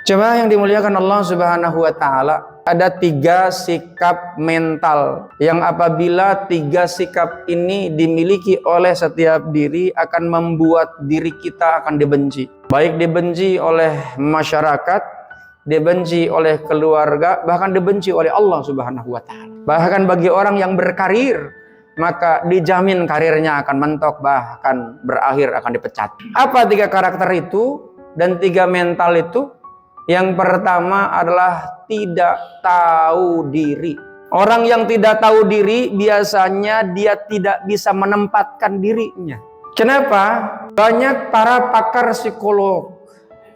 Jemaah yang dimuliakan Allah Subhanahu wa taala, ada 3 sikap mental yang apabila 3 sikap ini dimiliki oleh setiap diri akan membuat diri kita akan dibenci. Baik dibenci oleh masyarakat, dibenci oleh keluarga, bahkan dibenci oleh Allah Subhanahu wa taala. Bahkan bagi orang yang berkarir, maka dijamin karirnya akan mentok, bahkan berakhir akan dipecat. Apa 3 karakter itu dan 3 mental itu? Yang pertama adalah tidak tahu diri. Orang yang tidak tahu diri biasanya dia tidak bisa menempatkan dirinya. Kenapa? Banyak para pakar psikolog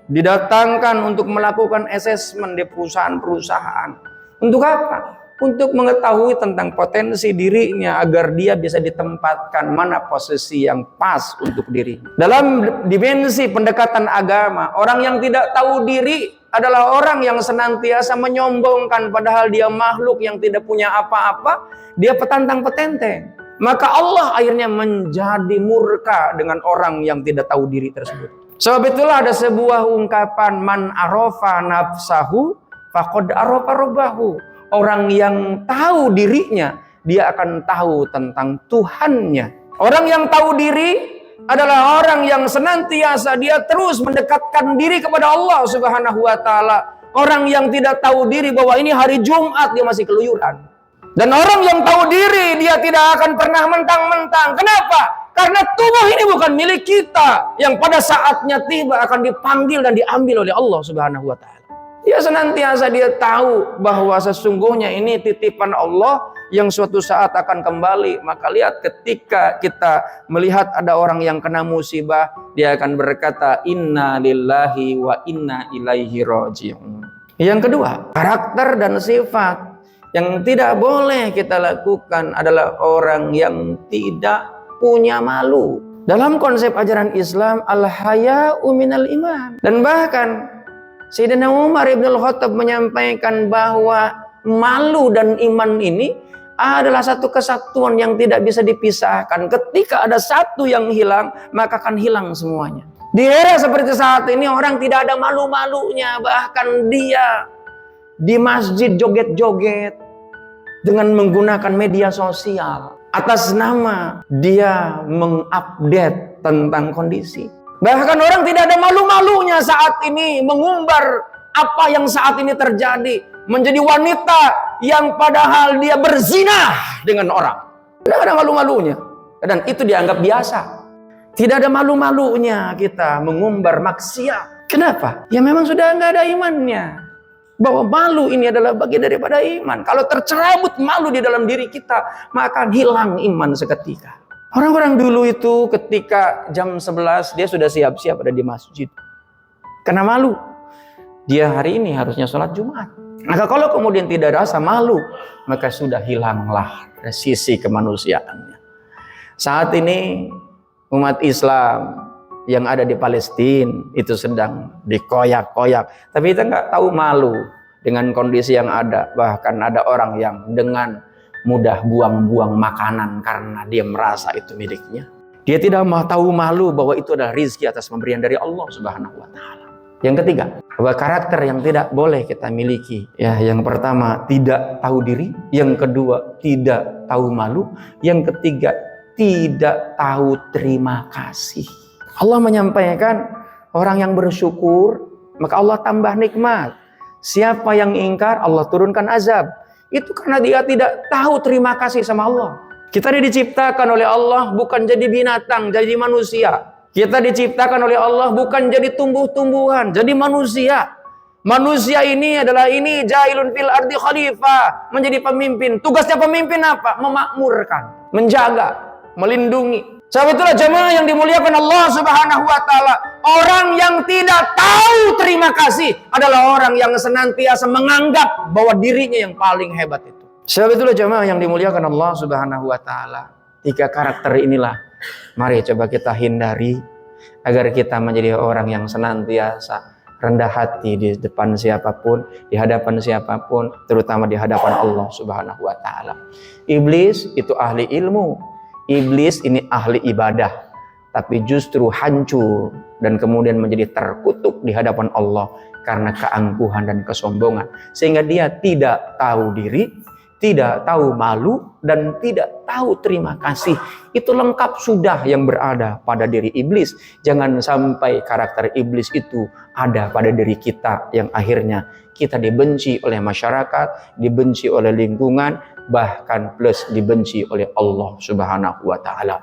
didatangkan untuk melakukan asesmen di perusahaan-perusahaan. Untuk apa? Untuk mengetahui tentang potensi dirinya agar dia bisa ditempatkan mana posisi yang pas untuk dirinya. Dalam dimensi pendekatan agama, orang yang tidak tahu diri adalah orang yang senantiasa menyombongkan padahal dia makhluk yang tidak punya apa-apa, dia petantang petenteng. Maka Allah akhirnya menjadi murka dengan orang yang tidak tahu diri tersebut. Sebab itulah ada sebuah ungkapan, man arafa nafsahu faqad arafa rabbahu. Orang yang tahu dirinya, dia akan tahu tentang Tuhannya. Orang yang tahu diri adalah orang yang senantiasa dia terus mendekatkan diri kepada Allah Subhanahu wa taala. Orang yang tidak tahu diri bahwa ini hari Jumat dia masih keluyuran. Dan orang yang tahu diri dia tidak akan pernah mentang-mentang. Kenapa? Karena tubuh ini bukan milik kita yang pada saatnya tiba akan dipanggil dan diambil oleh Allah Subhanahu wa taala. Dia senantiasa dia tahu bahwa sesungguhnya ini titipan Allah yang suatu saat akan kembali. Maka lihat ketika kita melihat ada orang yang kena musibah, dia akan berkata inna lillahi wa inna ilaihi raji'un. Yang kedua, karakter dan sifat yang tidak boleh kita lakukan adalah orang yang tidak punya malu. Dalam konsep ajaran Islam, al-haya'u minal iman. Dan bahkan Sayyidina Umar ibn al-Khattab menyampaikan bahwa malu dan iman ini adalah satu kesatuan yang tidak bisa dipisahkan. Ketika ada satu yang hilang, maka akan hilang semuanya. Di era seperti saat ini orang tidak ada malu-malunya. Bahkan dia di masjid joget-joget dengan menggunakan media sosial. Atas nama dia mengupdate tentang kondisi. Bahkan orang tidak ada malu-malunya saat ini mengumbar apa yang saat ini terjadi. Menjadi wanita yang padahal dia berzina dengan orang. Tidak ada malu-malunya. Dan itu dianggap biasa. Tidak ada malu-malunya kita mengumbar maksiat. Kenapa? Ya memang sudah nggak ada imannya. Bahwa malu ini adalah bagian daripada iman. Kalau tercerabut malu di dalam diri kita, maka akan hilang iman seketika. Orang-orang dulu itu ketika jam 11 dia sudah siap-siap ada di masjid. Karena malu. Dia hari ini harusnya sholat Jumat. Maka kalau kemudian tidak rasa malu, maka sudah hilanglah sisi kemanusiaannya. Saat ini umat Islam yang ada di Palestina itu sedang dikoyak-koyak. Tapi kita nggak tahu malu dengan kondisi yang ada. Bahkan ada orang yang dengan mudah buang-buang makanan karena dia merasa itu miliknya. Dia tidak mau tahu malu bahwa itu adalah rizki atas pemberian dari Allah Subhanahu wa taala. Yang ketiga, bahwa karakter yang tidak boleh kita miliki. Ya, yang pertama tidak tahu diri, yang kedua tidak tahu malu, yang ketiga tidak tahu terima kasih. Allah menyampaikan orang yang bersyukur maka Allah tambah nikmat. Siapa yang ingkar Allah turunkan azab. Itu karena dia tidak tahu terima kasih sama Allah. Kita diciptakan oleh Allah bukan jadi binatang, jadi manusia. Kita diciptakan oleh Allah bukan jadi tumbuh-tumbuhan, jadi manusia. Manusia ini adalah jailun fil ardi khalifah, menjadi pemimpin. Tugasnya pemimpin apa? Memakmurkan, menjaga, melindungi. Sebab itulah jemaah yang dimuliakan Allah Subhanahu wa taala, orang yang tidak tahu terima kasih adalah orang yang senantiasa menganggap bahwa dirinya yang paling hebat itu. Sebab itulah jemaah yang dimuliakan Allah Subhanahu wa taala, 3 karakter inilah mari coba kita hindari agar kita menjadi orang yang senantiasa rendah hati di depan siapapun, di hadapan siapapun, terutama di hadapan Allah Subhanahu wa taala. Iblis itu ahli ilmu. Iblis ini ahli ibadah, tapi justru hancur dan kemudian menjadi terkutuk di hadapan Allah karena keangkuhan dan kesombongan, sehingga dia tidak tahu diri, tidak tahu malu, dan tidak tahu terima kasih. Itu lengkap sudah yang berada pada diri iblis. Jangan sampai karakter iblis itu ada pada diri kita, yang akhirnya kita dibenci oleh masyarakat, dibenci oleh lingkungan, bahkan plus dibenci oleh Allah Subhanahu wa Ta'ala.